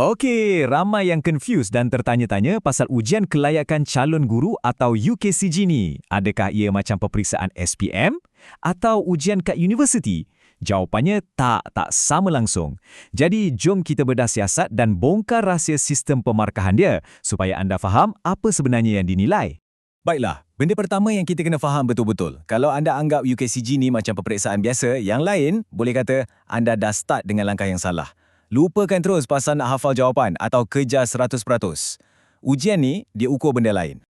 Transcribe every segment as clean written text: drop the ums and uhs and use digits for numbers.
Okey, ramai yang confused dan tertanya-tanya pasal ujian kelayakan calon guru atau UKCG ni. Adakah ia macam peperiksaan SPM atau ujian kat universiti? Jawapannya tak sama langsung. Jadi, jom kita bedah siasat dan bongkar rahsia sistem pemarkahan dia supaya anda faham apa sebenarnya yang dinilai. Baiklah, benda pertama yang kita kena faham betul-betul. Kalau anda anggap UKCG ni macam peperiksaan biasa, yang lain boleh kata anda dah start dengan langkah yang salah. Lupakan terus pasal nak hafal jawapan atau kejar 100%. Ujian ni, dia ukur benda lain.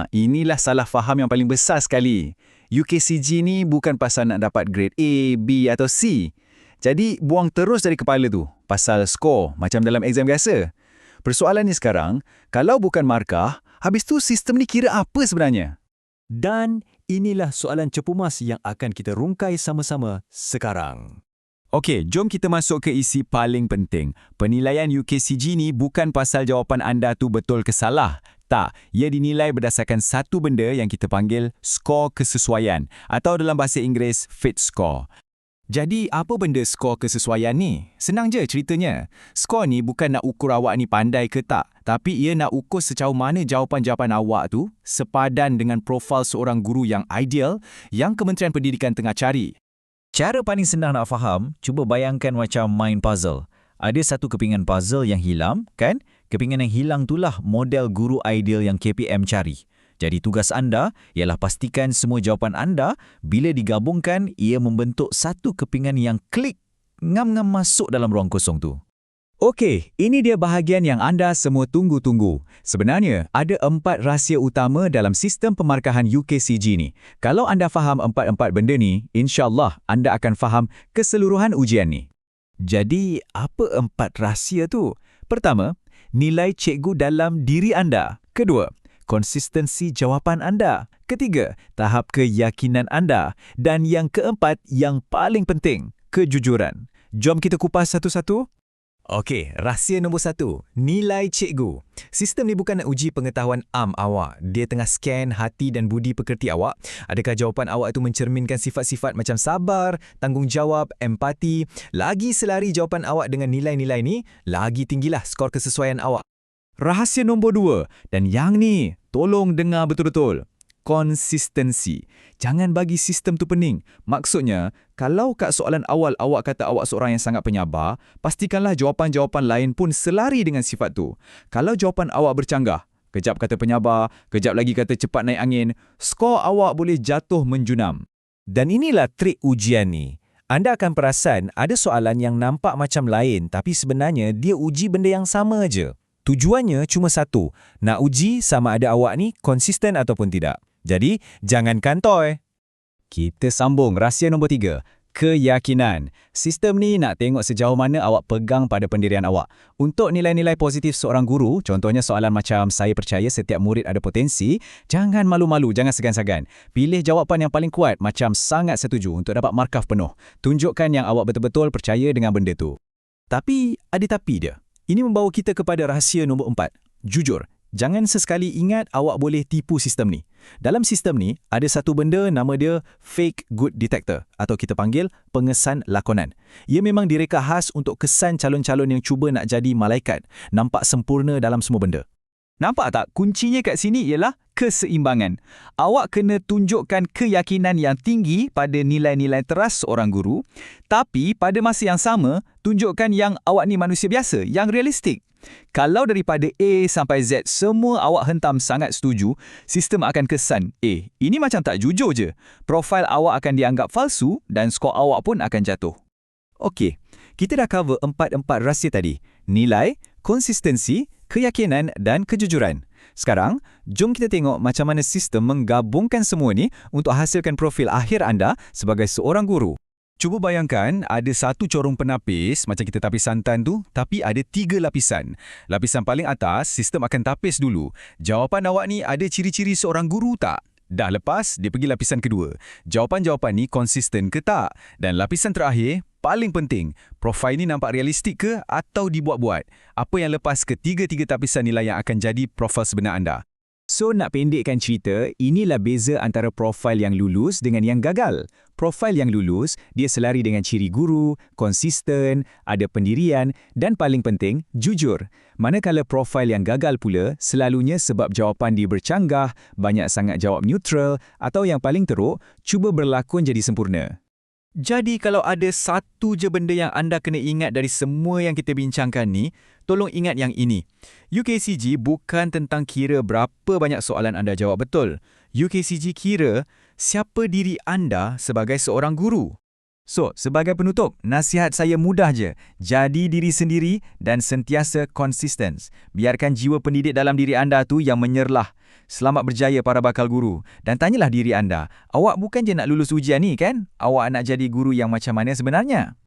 Inilah salah faham yang paling besar sekali. UKCG ni bukan pasal nak dapat grade A, B atau C. Jadi, buang terus dari kepala tu, pasal skor macam dalam exam biasa. Persoalan ni sekarang, kalau bukan markah, habis tu sistem ni kira apa sebenarnya? Dan inilah soalan cepu mas yang akan kita rungkai sama-sama sekarang. Okey, jom kita masuk ke isi paling penting. Penilaian UKCG ni bukan pasal jawapan anda tu betul ke salah. Tak, ia dinilai berdasarkan satu benda yang kita panggil skor kesesuaian atau dalam bahasa Inggeris fit score. Jadi, apa benda skor kesesuaian ni? Senang je ceritanya. Skor ni bukan nak ukur awak ni pandai ke tak, tapi ia nak ukur sejauh mana jawapan-jawapan awak tu sepadan dengan profil seorang guru yang ideal yang Kementerian Pendidikan tengah cari. Cara paling senang nak faham, cuba bayangkan macam main puzzle. Ada satu kepingan puzzle yang hilang, kan? Kepingan yang hilang itulah model guru ideal yang KPM cari. Jadi tugas anda ialah pastikan semua jawapan anda bila digabungkan ia membentuk satu kepingan yang klik ngam-ngam masuk dalam ruang kosong tu. Okey, ini dia bahagian yang anda semua tunggu-tunggu. Sebenarnya, ada 4 rahsia utama dalam sistem pemarkahan UKCG ni. Kalau anda faham 4 benda ni, insya-Allah anda akan faham keseluruhan ujian ni. Jadi, apa 4 rahsia tu? Pertama, nilai cikgu dalam diri anda. Kedua, konsistensi jawapan anda. Ketiga, tahap keyakinan anda. Dan yang keempat, yang paling penting, kejujuran. Jom kita kupas satu-satu. Okey, rahsia nombor 1, nilai cikgu. Sistem ni bukan nak uji pengetahuan awak. Dia tengah scan hati dan budi pekerti awak. Adakah jawapan awak itu mencerminkan sifat-sifat macam sabar, tanggungjawab, empati? Lagi selari jawapan awak dengan nilai-nilai ni, lagi tinggilah skor kesesuaian awak. Rahsia nombor 2, dan yang ni, tolong dengar betul-betul. Konsistensi. Jangan bagi sistem tu pening. Maksudnya, kalau kat soalan awal awak kata awak seorang yang sangat penyabar, pastikanlah jawapan-jawapan lain pun selari dengan sifat tu. Kalau jawapan awak bercanggah, kejap kata penyabar, kejap lagi kata cepat naik angin, skor awak boleh jatuh menjunam. Dan inilah trik ujian ni. Anda akan perasan ada soalan yang nampak macam lain tapi sebenarnya dia uji benda yang sama aja. Tujuannya cuma satu, nak uji sama ada awak ni konsisten ataupun tidak. Jadi, jangan kantoi. Kita sambung rahsia nombor 3, keyakinan. Sistem ni nak tengok sejauh mana awak pegang pada pendirian awak. Untuk nilai-nilai positif seorang guru, contohnya soalan macam saya percaya setiap murid ada potensi, jangan malu-malu, jangan segan-segan. Pilih jawapan yang paling kuat macam sangat setuju untuk dapat markah penuh. Tunjukkan yang awak betul-betul percaya dengan benda tu. Tapi, ada tapi dia. Ini membawa kita kepada rahsia nombor 4, jujur. Jangan sesekali ingat awak boleh tipu sistem ni. Dalam sistem ni, ada satu benda nama dia fake good detector atau kita panggil pengesan lakonan. Ia memang direka khas untuk kesan calon-calon yang cuba nak jadi malaikat, nampak sempurna dalam semua benda. Nampak tak? Kuncinya kat sini ialah keseimbangan. Awak kena tunjukkan keyakinan yang tinggi pada nilai-nilai teras seorang guru, tapi pada masa yang sama, tunjukkan yang awak ni manusia biasa, yang realistik. Kalau daripada A sampai Z semua awak hentam sangat setuju, sistem akan kesan, ini macam tak jujur je. Profil awak akan dianggap palsu dan skor awak pun akan jatuh. Okey, kita dah cover 4 rahsia tadi. Nilai, konsistensi, keyakinan dan kejujuran. Sekarang, jom kita tengok macam mana sistem menggabungkan semua ni untuk hasilkan profil akhir anda sebagai seorang guru. Cuba bayangkan ada satu corong penapis macam kita tapis santan tu, tapi ada 3 lapisan. Lapisan paling atas, sistem akan tapis dulu. Jawapan awak ni ada ciri-ciri seorang guru tak? Dah lepas, dia pergi lapisan kedua. Jawapan-jawapan ni konsisten ke tak? Dan lapisan terakhir, paling penting, profil ni nampak realistik ke atau dibuat-buat? Apa yang lepas ketiga-tiga tapisan nilai yang akan jadi profil sebenar anda? So, nak pendekkan cerita, inilah beza antara profil yang lulus dengan yang gagal. Profil yang lulus, dia selari dengan ciri guru, konsisten, ada pendirian dan paling penting, jujur. Manakala profil yang gagal pula, selalunya sebab jawapan dia bercanggah, banyak sangat jawab neutral atau yang paling teruk, cuba berlakon jadi sempurna. Jadi kalau ada satu je benda yang anda kena ingat dari semua yang kita bincangkan ni, tolong ingat yang ini. UKCG bukan tentang kira berapa banyak soalan anda jawab betul. UKCG kira siapa diri anda sebagai seorang guru. So, sebagai penutup, nasihat saya mudah je. Jadi diri sendiri dan sentiasa konsisten. Biarkan jiwa pendidik dalam diri anda tu yang menyerlah. Selamat berjaya para bakal guru. Dan tanyalah diri anda, awak bukan je nak lulus ujian ni kan? Awak nak jadi guru yang macam mana sebenarnya?